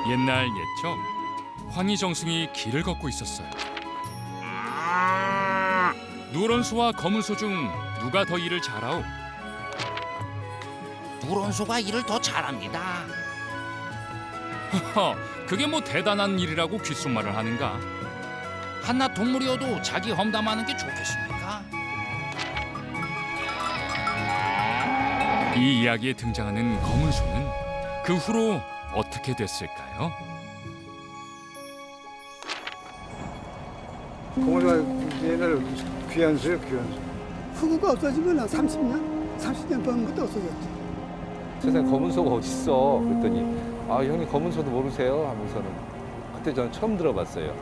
옛날 옛적 황희정승이 길을 걷고 있었어요. 누런 소와 검은 소 중 누가 더 일을 잘하오? 누런 소가 일을 더 잘합니다. 허허, 그게 뭐 대단한 일이라고 귓속말을 하는가? 한낱 동물이어도 자기 험담하는 게 좋겠습니까? 이 이야기에 등장하는 검은 소는 그 후로 어떻게 됐을까요? 고모가 옛날에 귀한 소요, 귀한 소. 흑우가 없어지면 한 30년? 30년 전부터 없어졌지. 세상에 검은 소가 어딨어? 그랬더니 아 형님 검은 소도 모르세요? 하면서는 그때 저는 처음 들어봤어요.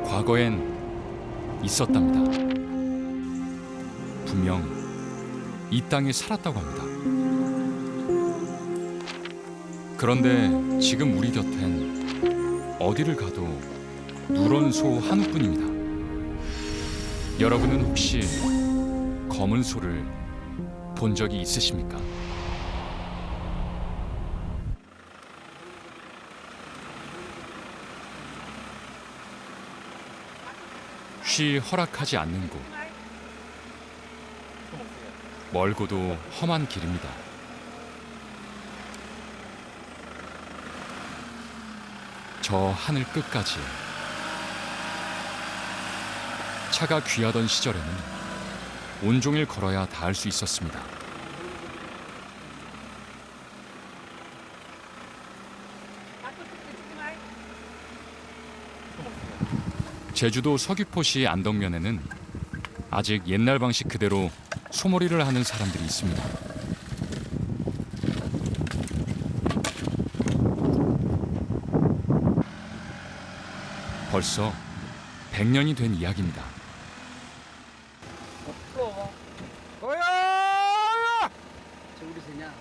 과거엔 있었답니다. 분명 이 땅에 살았다고 합니다. 그런데 지금 우리 곁엔 어디를 가도 누런 소 하나뿐입니다. 여러분은 혹시 검은 소를 본 적이 있으십니까? 쉬 허락하지 않는 곳. 멀고도 험한 길입니다. 저 하늘 끝까지. 차가 귀하던 시절에는 온종일 걸어야 닿을 수 있었습니다. 제주도 서귀포시 안덕면에는 아직 옛날 방식 그대로 소머리를 하는 사람들이 있습니다. 벌써 100년이 된 이야기입니다. 뭐야? 저 우리 새냐?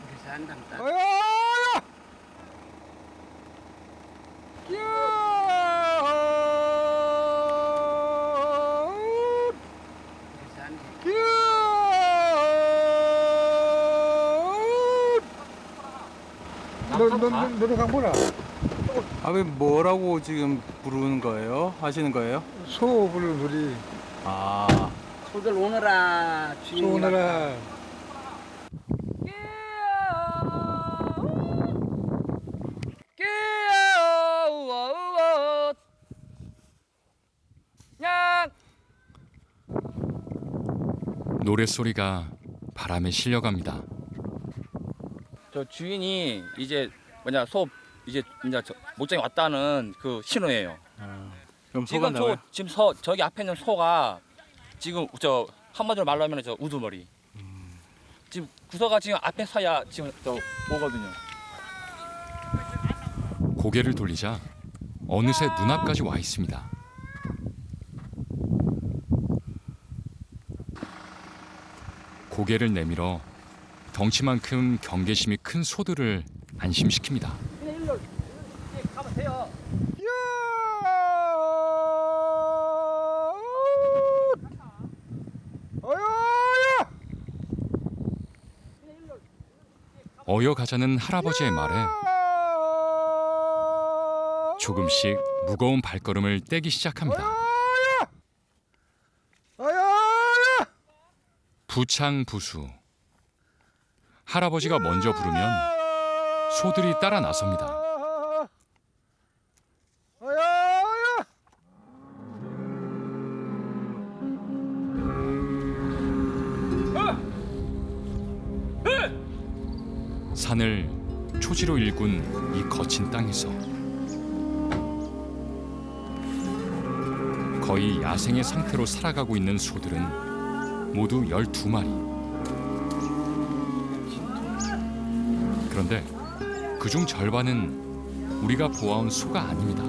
우리 새 안 담다. 뭐야? 우리 새 안 담다. 너도 강보라. 아, 왜 뭐라고 지금 부르는 거예요? 하시는 거예요? 소 부르는 소리. 아, 소들 오너라 소 주인이라. 오느라. 노랫소리가 바람에 실려갑니다. 저 주인이 이제 소 이제 목장에 왔다는 그 신호예요. 그럼 소가 지금 나와요? 지금 저기 앞에 있는 소가 지금 한마디로 말로 하면 우두머리. 지금 구서가 지금 앞에 서야 지금 오거든요. 고개를 돌리자 어느새 눈앞까지 와 있습니다. 고개를 내밀어 덩치만큼 경계심이 큰 소들을 안심시킵니다. 가면 돼요. 어여가자는 할아버지의 말에 조금씩 무거운 발걸음을 떼기 시작합니다. 부창부수. 할아버지가 먼저 부르면 소들이 따라 나섭니다. 산을 초지로 일군 이 거친 땅에서 거의 야생의 상태로 살아가고 있는 소들은 모두 12마리. 그런데 그중 절반은 우리가 보아온 소가 아닙니다.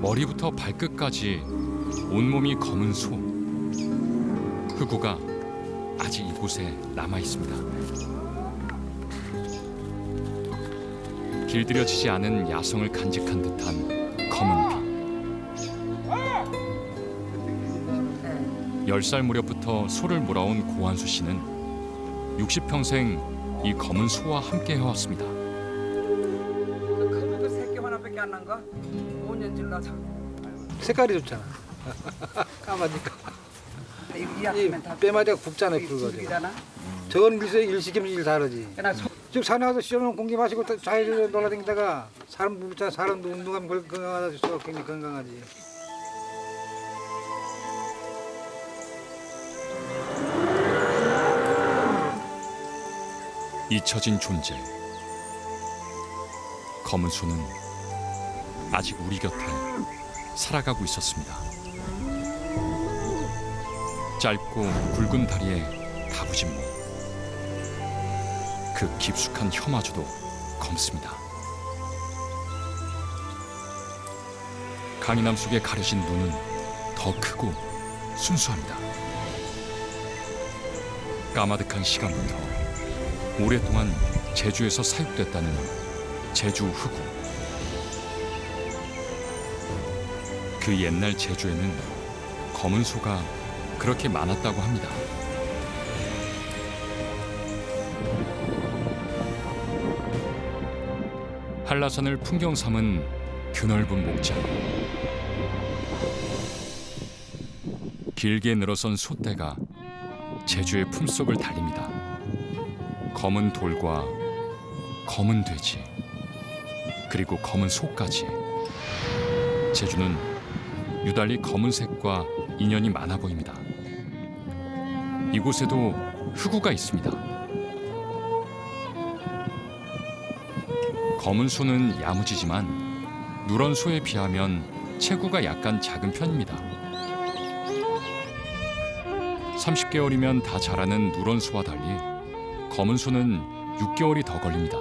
머리부터 발끝까지 온몸이 검은 소. 흑우가 아직 이곳에 남아 있습니다. 길들여지지 않은 야성을 간직한 듯한 검은 피. 10살 무렵부터 소를 몰아온 고한수 씨는 60평생 이 검은 소와 함께 해왔습니다. 그 새끼만 하나밖에 안 난가? 5년 질러서. 색깔이 좋잖아. 까마니까. 이 뼈마디가 굵잖아요, 굵어가지고. 저건 일시김치 다르지. 쭉 산에 가서 시원한 공기 마시고 자유로 놀아다니다가 사람도 운동하면 건강하다 줬어. 굉장히 건강하지. 잊혀진 존재. 검은 소는 아직 우리 곁에 살아가고 있었습니다. 짧고 굵은 다리에 다부진 몸. 그 깊숙한 혀마저도 검습니다. 강인함 속에 가려진 눈은 더 크고 순수합니다. 까마득한 시간부터 오랫동안 제주에서 사육됐다는 제주 흑우. 그 옛날 제주에는 검은 소가 그렇게 많았다고 합니다. 한라산을 풍경 삼은 드넓은 목장. 길게 늘어선 솥대가 제주의 품속을 달립니다. 검은 돌과 검은 돼지, 그리고 검은 소까지. 제주는 유달리 검은색과 인연이 많아 보입니다. 이곳에도 흑우가 있습니다. 검은 소는 야무지지만 누런 소에 비하면 체구가 약간 작은 편입니다. 30개월이면 다 자라는 누런 소와 달리 검은 소는 6개월이 더 걸립니다.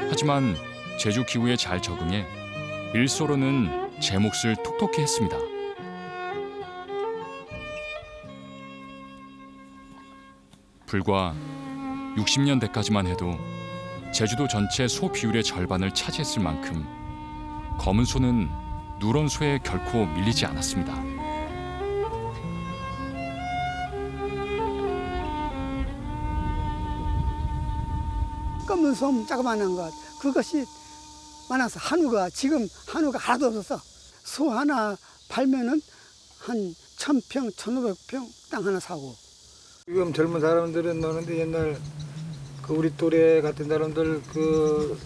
하지만 제주 기후에 잘 적응해 일소로는 제 몫을 톡톡히 했습니다. 불과 60년대까지만 해도 제주도 전체 소 비율의 절반을 차지했을 만큼 검은 소는 누런 소에 결코 밀리지 않았습니다. 검은 솜 자그마한 것, 그것이 많아서 지금 한우가 하나도 없어서 소 하나 팔면은 한 1000평, 1500평 땅 하나 사고. 지금 젊은 사람들은 많은데 옛날 그 우리 또래 같은 사람들 그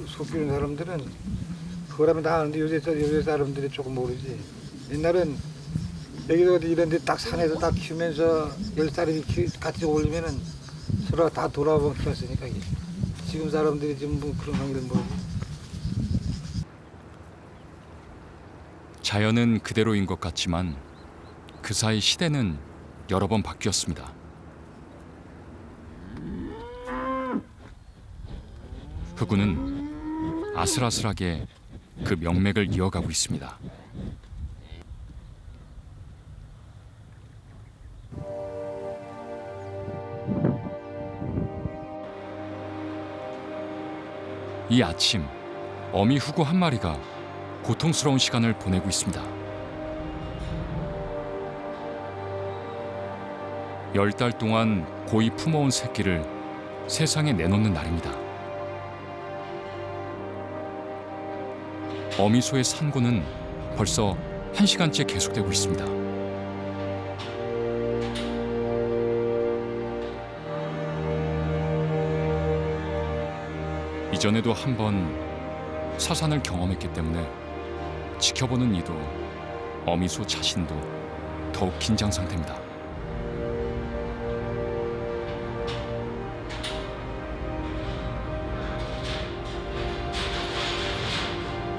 소 키우는 사람들은 그거라면 다 아는데 요새 사람들이 조금 모르지. 옛날엔 여기도 어디 이런 데 딱 산에서 딱 키우면서 10살이 같이 올리면은 서로 다 돌아보면 키웠으니까 이게. 지금 사람들이 지금 뭐 그런 관계는 모르지. 자연은 그대로인 것 같지만 그 사이 시대는 여러 번 바뀌었습니다. 흑우는 아슬아슬하게 그 명맥을 이어가고 있습니다. 이 아침, 어미 흑우 한 마리가 고통스러운 시간을 보내고 있습니다. 10달 동안 고이 품어온 새끼를 세상에 내놓는 날입니다. 어미소의 산고는 벌써 1시간째 계속되고 있습니다. 이전에도 한 번 사산을 경험했기 때문에 지켜보는 이도 어미소 자신도 더욱 긴장 상태입니다.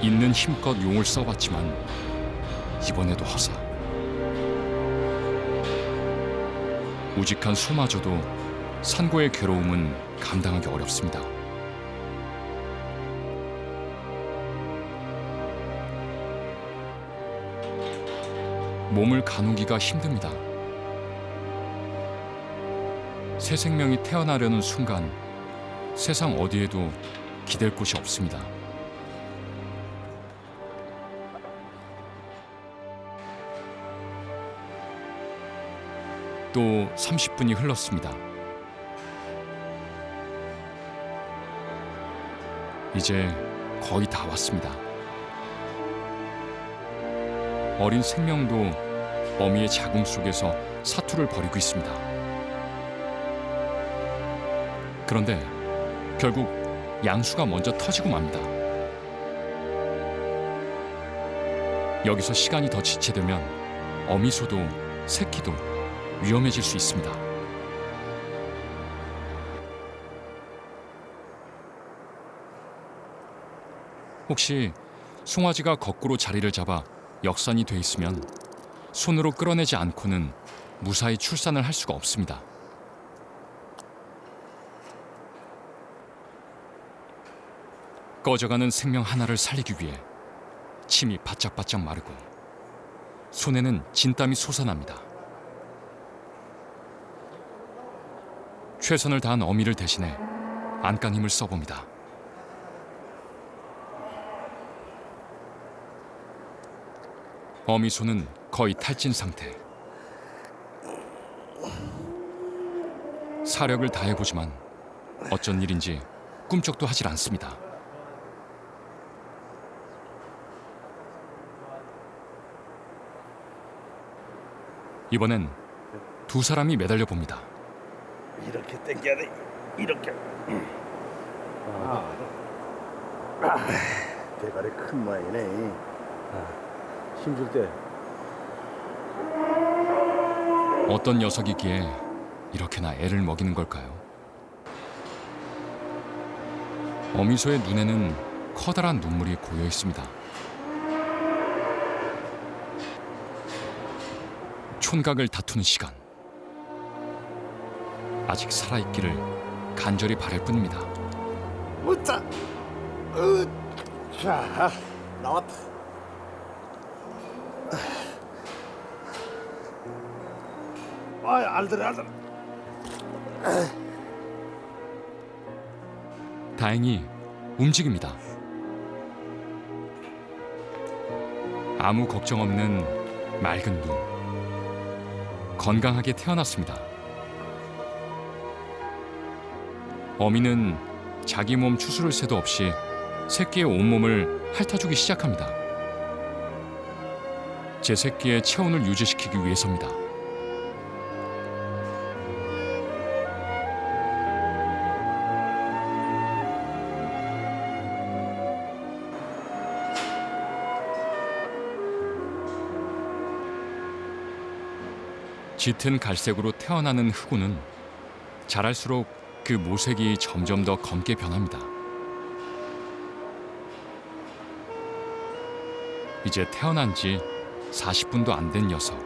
있는 힘껏 용을 써봤지만 이번에도 허사. 우직한 소마저도 산고의 괴로움은 감당하기 어렵습니다. 몸을 가누기가 힘듭니다. 새 생명이 태어나려는 순간 세상 어디에도 기댈 곳이 없습니다. 또 30분이 흘렀습니다. 이제 거의 다 왔습니다. 어린 생명도 어미의 자궁 속에서 사투를 벌이고 있습니다. 그런데 결국 양수가 먼저 터지고 맙니다. 여기서 시간이 더 지체되면 어미소도 새끼도 위험해질 수 있습니다. 혹시 송아지가 거꾸로 자리를 잡아 역산이 돼 있으면 손으로 끌어내지 않고는 무사히 출산을 할 수가 없습니다. 꺼져가는 생명 하나를 살리기 위해 침이 바짝바짝 마르고 손에는 진땀이 솟아납니다. 최선을 다한 어미를 대신해 안간 힘을 써봅니다. 어미 손은 거의 탈진 상태. 사력을 다해보지만 어쩐 일인지 꿈쩍도 하질 않습니다. 이번엔 두 사람이 매달려 봅니다. 이렇게 당겨야 돼. 이렇게. 대가리 큰 모양이네. 힘줄 때. 어떤 녀석이기에 이렇게나 애를 먹이는 걸까요? 어미소의 눈에는 커다란 눈물이 고여 있습니다. 촌각을 다투는 시간. 아직 살아있기를 간절히 바랄 뿐입니다. 웃자. 자, 나왔다. 알더라. 다행히 움직입니다. 아무 걱정 없는 맑은 눈. 건강하게 태어났습니다. 어미는 자기 몸 추스를 새도 없이 새끼의 온몸을 핥아주기 시작합니다. 제 새끼의 체온을 유지시키기 위해서입니다. 짙은 갈색으로 태어나는 흑우는 자랄수록 그 모색이 점점 더 검게 변합니다. 이제 태어난 지 40분도 안 된 녀석.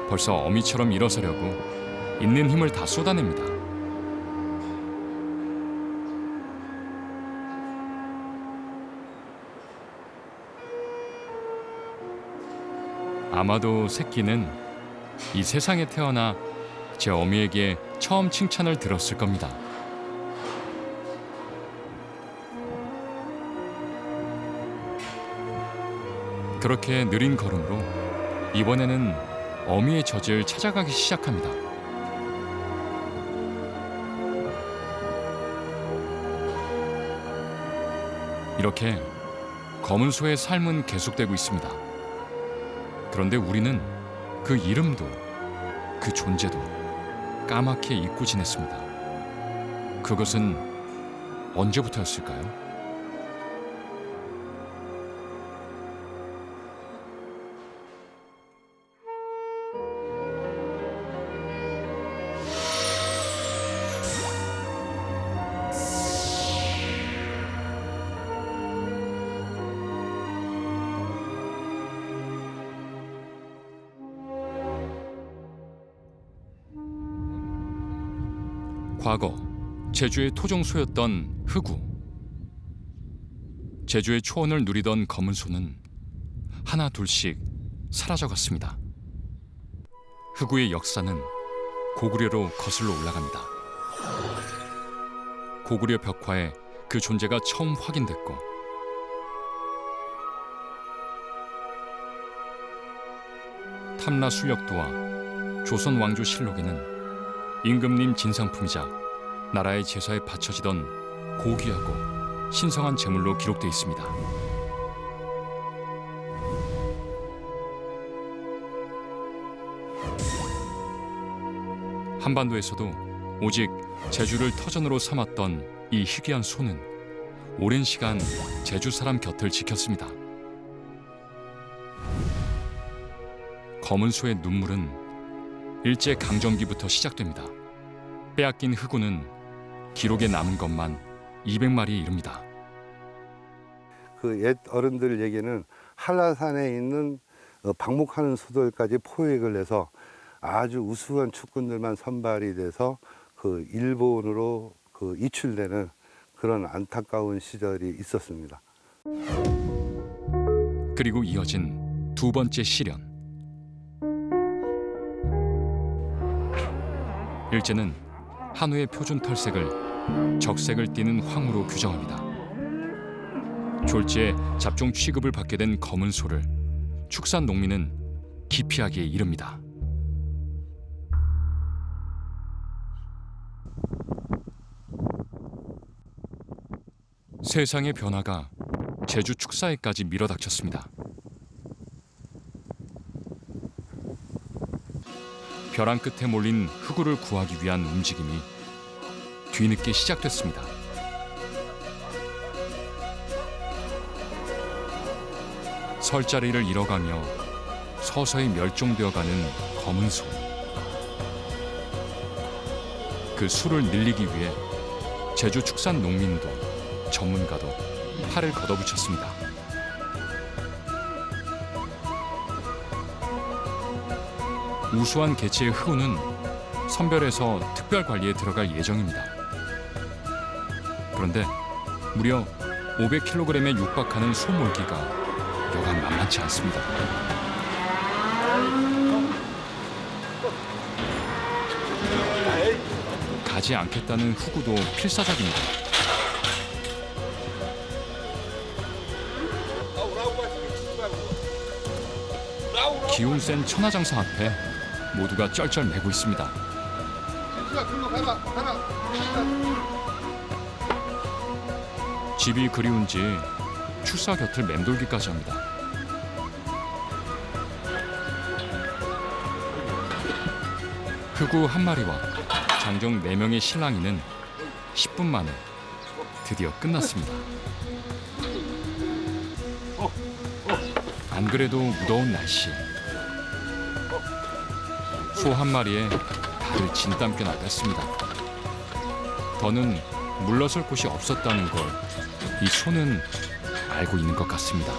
벌써 어미처럼 일어서려고 있는 힘을 다 쏟아냅니다. 아마도 새끼는 이 세상에 태어나 제 어미에게 처음 칭찬을 들었을 겁니다. 그렇게 느린 걸음으로 이번에는 어미의 젖을 찾아가기 시작합니다. 이렇게 검은 소의 삶은 계속되고 있습니다. 그런데 우리는 그 이름도 그 존재도 까맣게 잊고 지냈습니다. 그것은 언제부터였을까요? 과거 제주의 토종소였던 흑우. 제주의 초원을 누리던 검은 소는 하나 둘씩 사라져갔습니다. 흑우의 역사는 고구려로 거슬러 올라갑니다. 고구려 벽화에 그 존재가 처음 확인됐고 탐라 술력도와 조선 왕조 실록에는 임금님 진상품이자 나라의 제사에 바쳐지던 고귀하고 신성한 제물로 기록되어 있습니다. 한반도에서도 오직 제주를 터전으로 삼았던 이 희귀한 소는 오랜 시간 제주 사람 곁을 지켰습니다. 검은 소의 눈물은 일제 강점기부터 시작됩니다. 빼앗긴 흑우는 기록에 남은 것만 200마리에 이릅니다. 그 옛 어른들 얘기는 한라산에 있는 방목하는 소들까지 포획을 해서 아주 우수한 축군들만 선발이 돼서 그 일본으로 그 이출되는 그런 안타까운 시절이 있었습니다. 그리고 이어진 두 번째 시련. 일제는 한우의 표준 털색을 적색을 띠는 황으로 규정합니다. 졸지에 잡종 취급을 받게 된 검은 소를 축산 농민은 기피하기에 이릅니다. 세상의 변화가 제주 축사에까지 밀어닥쳤습니다. 벼랑 끝에 몰린 흑우를 구하기 위한 움직임이 뒤늦게 시작됐습니다. 설자리를 잃어가며 서서히 멸종되어가는 검은 소. 그 수를 늘리기 위해 제주 축산 농민도 전문가도 팔을 걷어붙였습니다. 우수한 개체의 흑우는 선별해서 특별 관리에 들어갈 예정입니다. 그런데 무려 500kg에 육박하는 소 몰기가 여간 만만치 않습니다. 가지 않겠다는 흑우도 필사적입니다. 기운 센 천하장사 앞에 모두가 쩔쩔매고 있습니다. 집이 그리운지 축사 곁을 맴돌기까지 합니다. 흑우 한 마리와 장정 4명의 실랑이는 10분 만에 드디어 끝났습니다. 안 그래도 무더운 날씨, 소 한 마리에 발을 진땀깨나 뺐습니다. 더는 물러설 곳이 없었다는 걸 이 소는 알고 있는 것 같습니다.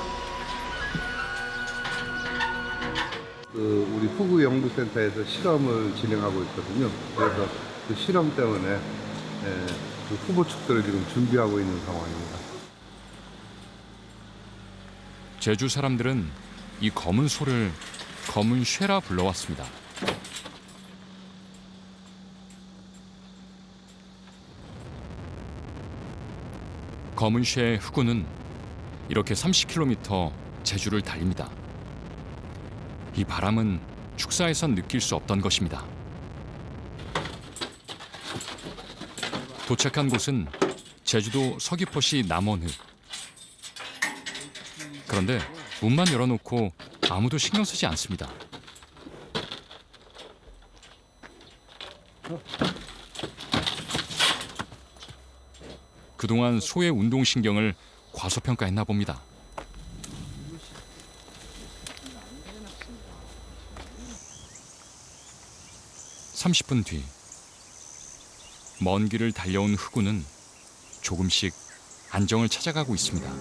우리 흑우 연구센터에서 실험을 진행하고 있거든요. 그래서 그 실험 때문에 그 후보 축들을 지금 준비하고 있는 상황입니다. 제주 사람들은 이 검은 소를 검은 쇠라 불러왔습니다. 검은 쇠의 흑우는 이렇게 30km 제주를 달립니다. 이 바람은 축사에선 느낄 수 없던 것입니다. 도착한 곳은 제주도 서귀포시 남원읍. 그런데 문만 열어놓고 아무도 신경 쓰지 않습니다. 그동안 소의 운동신경을 과소평가했나 봅니다. 30분 뒤, 먼 길을 달려온 흑우는 조금씩 안정을 찾아가고 있습니다.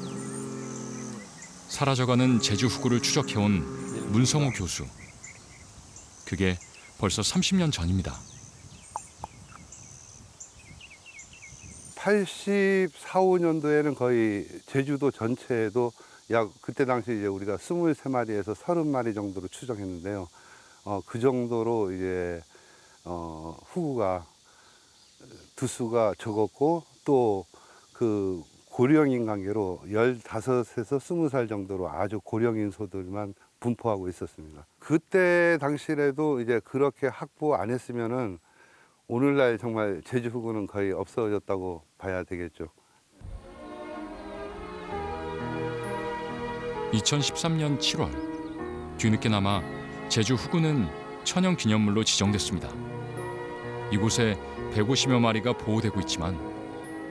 사라져가는 제주 흑우를 추적해온 문성호 교수. 그게 벌써 30년 전입니다. 84, 5년도에는 거의 제주도 전체에도 약 그때 당시 이제 우리가 23마리에서 30마리 정도로 추정했는데요. 그 정도로 이제 흑우가 두수가 적었고 또 그 고령인 관계로 15에서 20살 정도로 아주 고령인 소들만 분포하고 있었습니다. 그때 당시에도 이제 그렇게 확보 안 했으면은 오늘날 정말 제주 후구는 거의 없어졌다고 봐야 되겠죠. 2013년 7월 뒤늦게나마 제주 후구는 천연기념물로 지정됐습니다. 이곳에 150여 마리가 보호되고 있지만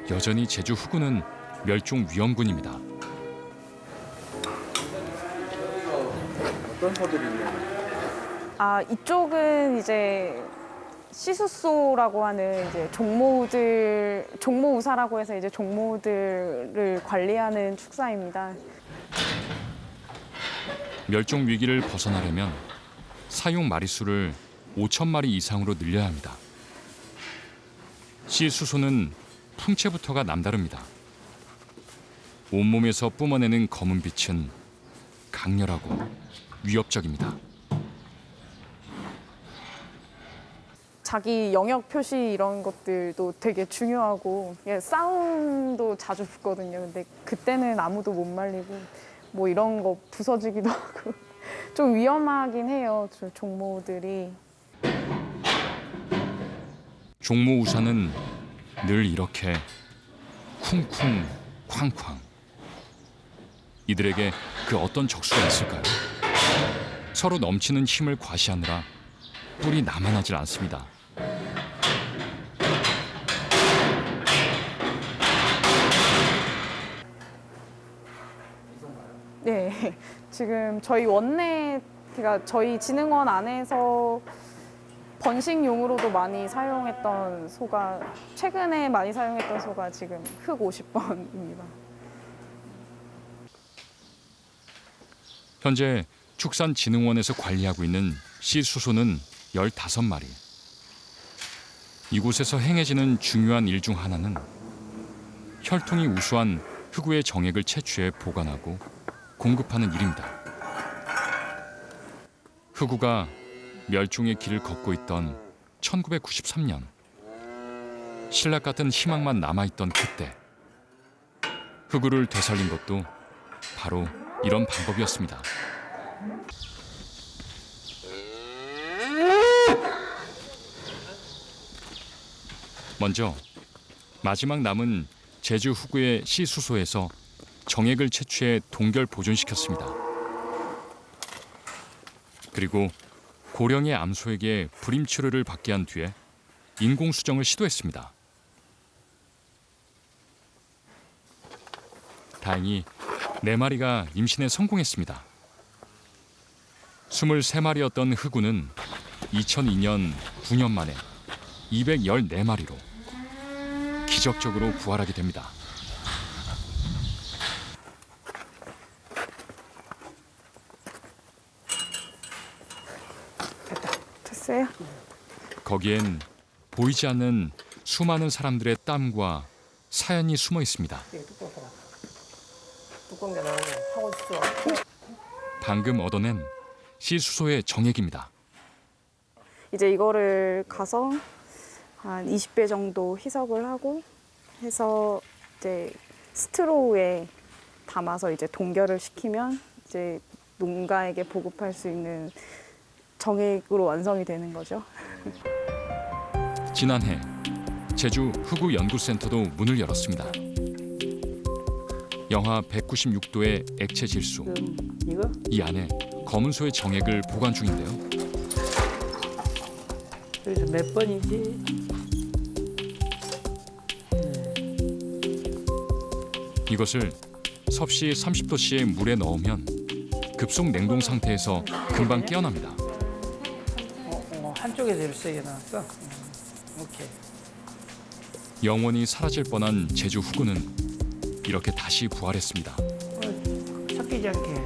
여전히 제주 후구는 멸종 위험군입니다. 어떤 소들이 있나요? 아, 이쪽은 이제 시수소라고 하는 이제 종모우사라고 해서 이제 종모들을 관리하는 축사입니다. 멸종 위기를 벗어나려면 사용 마리수를 5,000마리 이상으로 늘려야 합니다. 시수소는 풍채부터가 남다릅니다. 온몸에서 뿜어내는 검은 빛은 강렬하고 위협적입니다. 자기 영역 표시 이런 것들도 되게 중요하고 싸움도 자주 붙거든요. 근데 그때는 아무도 못 말리고 뭐 이런 거 부서지기도 하고 좀 위험하긴 해요. 종모들이. 종모우사는 늘 이렇게 쿵쿵 쾅쾅. 이들에게 그 어떤 적수가 있을까요? 서로 넘치는 힘을 과시하느라 뿔이 남아나질 않습니다. 네, 지금 저희 원내, 그러니까 저희 진흥원 안에서 번식용으로도 많이 사용했던 소가, 최근에 많이 사용했던 소가 지금 흑 50번입니다. 현재 축산진흥원에서 관리하고 있는 시수소는 15마리. 이곳에서 행해지는 중요한 일 중 하나는 혈통이 우수한 흑우의 정액을 채취해 보관하고 공급하는 일입니다. 흑우가 멸종의 길을 걷고 있던 1993년, 신락 같은 희망만 남아있던 그때, 흑우를 되살린 것도 바로 이런 방법이었습니다. 먼저 마지막 남은 제주 후구의 시수소에서 정액을 채취해 동결 보존시켰습니다. 그리고 고령의 암소에게 불임 치료를 받게 한 뒤에 인공 수정을 시도했습니다. 다행히 4마리가 임신에 성공했습니다. 23마리였던 흑우는 2002년 9년 만에 214마리로 기적적으로 부활하게 됩니다. 됐어요? 거기엔 보이지 않는 수많은 사람들의 땀과 사연이 숨어 있습니다. 방금 얻어낸 시수소의 정액입니다. 이제 이거를 가서 한 20배 정도 희석을 하고 해서 이제 스트로우에 담아서 이제 동결을 시키면 이제 농가에게 보급할 수 있는 정액으로 완성이 되는 거죠. 지난해 제주 흑우 연구센터도 문을 열었습니다. 영하 196도의 액체 질소. 이 안에 검은소의 정액을 보관 중인데요. 여기서 몇 번이지? 이것을 섭씨 30도씨의 물에 넣으면 급속 냉동 상태에서 금방 깨어납니다. 한쪽에서 이렇게 세게 나왔어? 오케이. 영원히 사라질 뻔한 제주 후구는 이렇게 다시 부활했습니다. 섞이지 않게.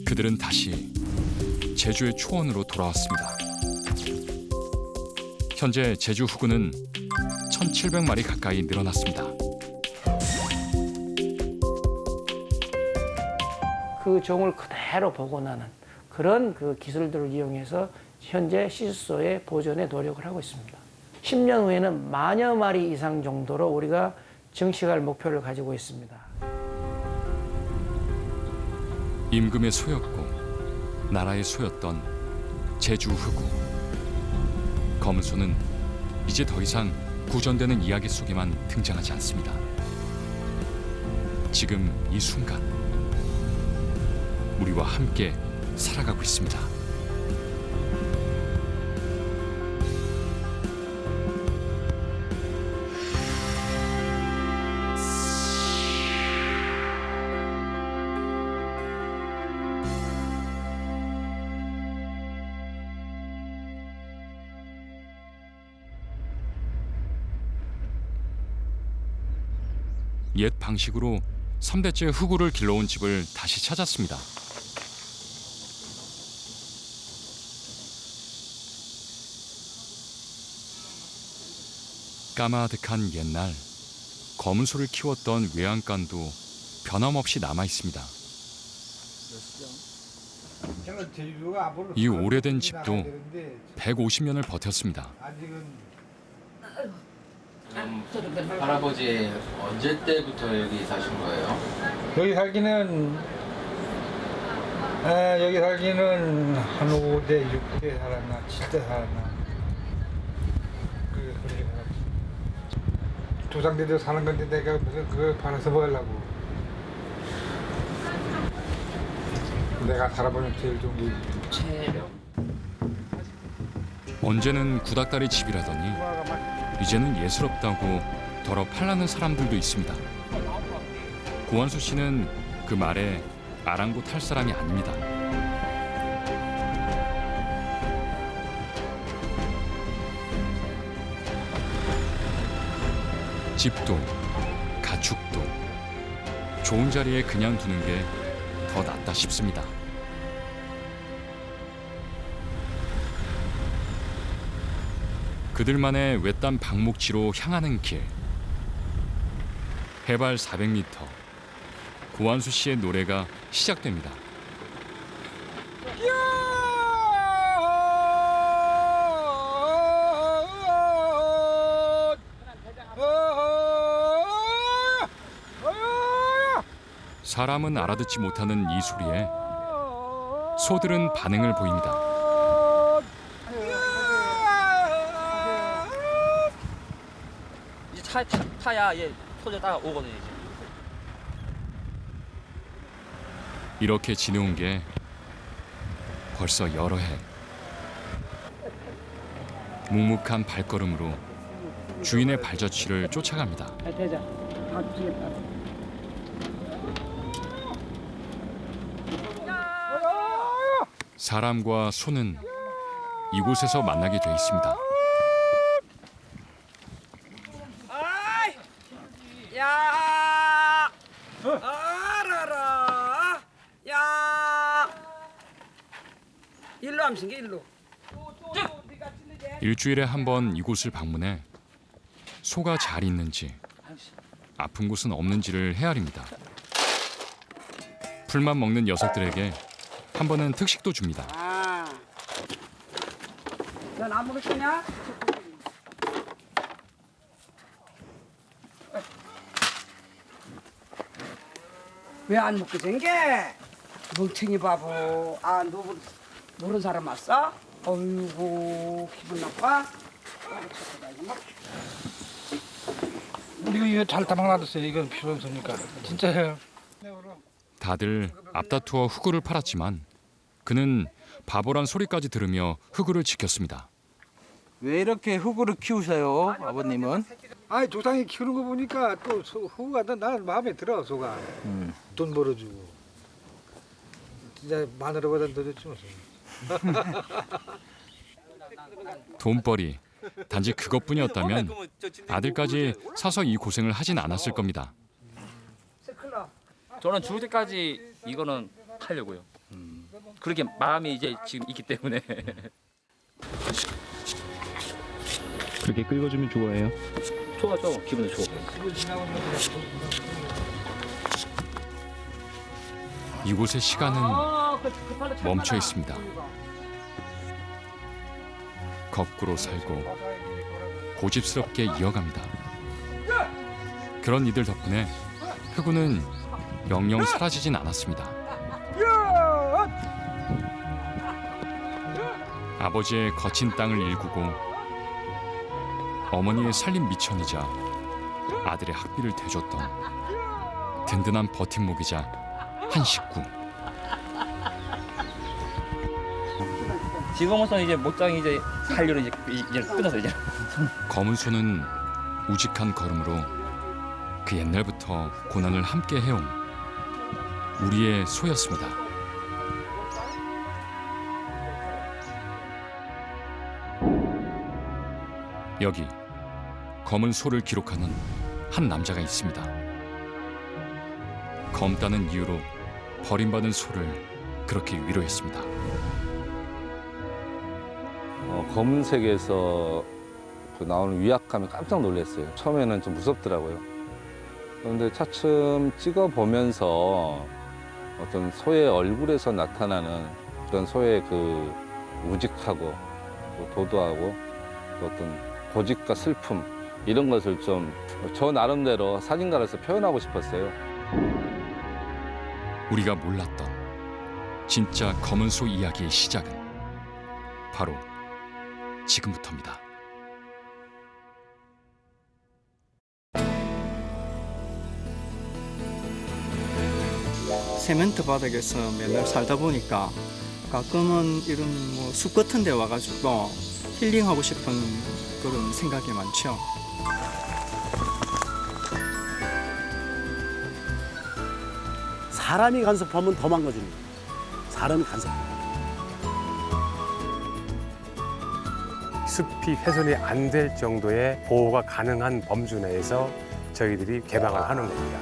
그들은 다시 제주의 초원으로 돌아왔습니다. 현재 제주 후구는 1,700마리 가까이 늘어났습니다. 그 종을 그대로 복원하는 그런 그 기술들을 이용해서 현재 시수소의 보존에 노력을 하고 있습니다. 10년 후에는 만여 마리 이상 정도로 우리가 증식할 목표를 가지고 있습니다. 임금의 소였고 나라의 소였던 제주 흑우. 검은 소는 이제 더 이상 구전되는 이야기 속에만 등장하지 않습니다. 지금 이 순간 우리와 함께 살아가고 있습니다. 옛 방식으로 3대째 흑우를 길러온 집을 다시 찾았습니다. 까마득한 옛날 검은 소를 키웠던 외양간도 변함없이 남아 있습니다. 이 오래된 집도 150년을 버텼습니다. 할아버지 언제 때부터 여기 사신 거예요? 여기 살기는 한 5대, 6대 살았나, 7대 살았나. 그렇게 살았지. 조상들도 사는 건데 내가 무슨 그걸 팔아서 먹으려고. 내가 살아보면 제일 좋은 게 체력. 언제는 구닥다리 집이라더니 이제는 예스럽다고 더러 팔라는 사람들도 있습니다. 고한수 씨는 그 말에 아랑곳할 사람이 아닙니다. 집도 가축도 좋은 자리에 그냥 두는 게 더 낫다 싶습니다. 그들만의 외딴 방목지로 향하는 길. 해발 400m. 고한수 씨의 노래가 시작됩니다. 사람은 알아듣지 못하는 이 소리에 소들은 반응을 보입니다. 타야 얘 소리 따라오거든요. 이제. 이렇게 지내온 게 벌써 여러 해. 묵묵한 발걸음으로 주인의 발자취를 쫓아갑니다. 사람과 소는 이곳에서 만나게 돼 있습니다. 야, 알아라. 야, 일로 함신 게 일로. 일주일에 한 번 이곳을 방문해 소가 잘 있는지 아픈 곳은 없는지를 헤아립니다. 풀만 먹는 녀석들에게 한 번은 특식도 줍니다. 아, 넌 안 먹을 거냐? 왜 안 먹게 된 게? 멍청이 바보. 아, 너 모르는 사람 왔어? 어이구, 기분 나빠? 이거 잘 따먹 놔뒀어요. 이건 필요 없으니까. 진짜예요. 다들 앞다투어 흑우를 팔았지만 그는 바보란 소리까지 들으며 흑우를 지켰습니다. 왜 이렇게 흑우를 키우세요, 아버님은? 아니 조상이 키우는 거 보니까 또 후가 나는 마음에 들어 소가. 돈 벌어주고. 진짜 마누라보다 더 좋지 무슨. 돈벌이 단지 그것뿐이었다면 아들까지 사서 이 고생을 하진 않았을 겁니다. 저는 죽을 때까지 이거는 하려고요. 그렇게 마음이 이제 지금 있기 때문에. 그렇게 끓여주면 좋아해요? 좋아죠. 기분이 좋고. 이곳의 시간은 멈춰 있습니다. 거꾸로 살고 고집스럽게 이어갑니다. 그런 이들 덕분에 흑우는 영영 사라지진 않았습니다. 아버지의 거친 땅을 일구고 어머니의 살림 미천이자 아들의 학비를 대줬던 든든한 버팀목이자 한 식구. 지금으로서는 이제 목장이 이제 살려로 이제 끊어서 이제. 검은 소는 우직한 걸음으로 그 옛날부터 고난을 함께 해온 우리의 소였습니다. 여기 검은 소를 기록하는 한 남자가 있습니다. 검다는 이유로 버림받은 소를 그렇게 위로했습니다. 검은색에서 나오는 위압감이 깜짝 놀랐어요. 처음에는 좀 무섭더라고요. 그런데 차츰 찍어보면서 어떤 소의 얼굴에서 나타나는 그런 소의 그 우직하고 또 도도하고 또 어떤 고집과 슬픔 이런 것을 좀 저 나름대로 사진가로서 표현하고 싶었어요. 우리가 몰랐던 진짜 검은 소 이야기의 시작은 바로 지금부터입니다. 세멘트 바닥에서 맨날 살다 보니까 가끔은 이런 뭐 숲 같은 데 와가지고 힐링하고 싶은 그런 생각이 많죠. 사람이 간섭하면 더 망가집니다. 사람이 간섭하면. 숲이 훼손이 안 될 정도의 보호가 가능한 범주 내에서 저희들이 개방을 하는 겁니다.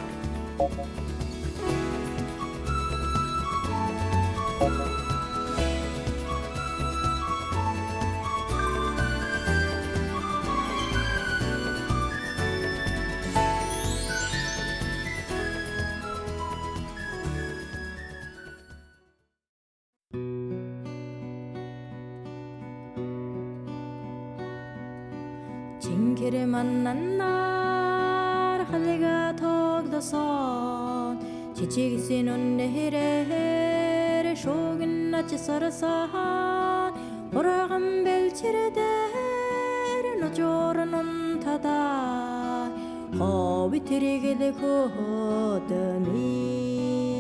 징계를 만난 날 할리가 덕더선 지치기 쓰는 내일에 쇼긴 나치 서러선 오라간 벨치레 데레 노조라는 타다 허비트리게 되고 더니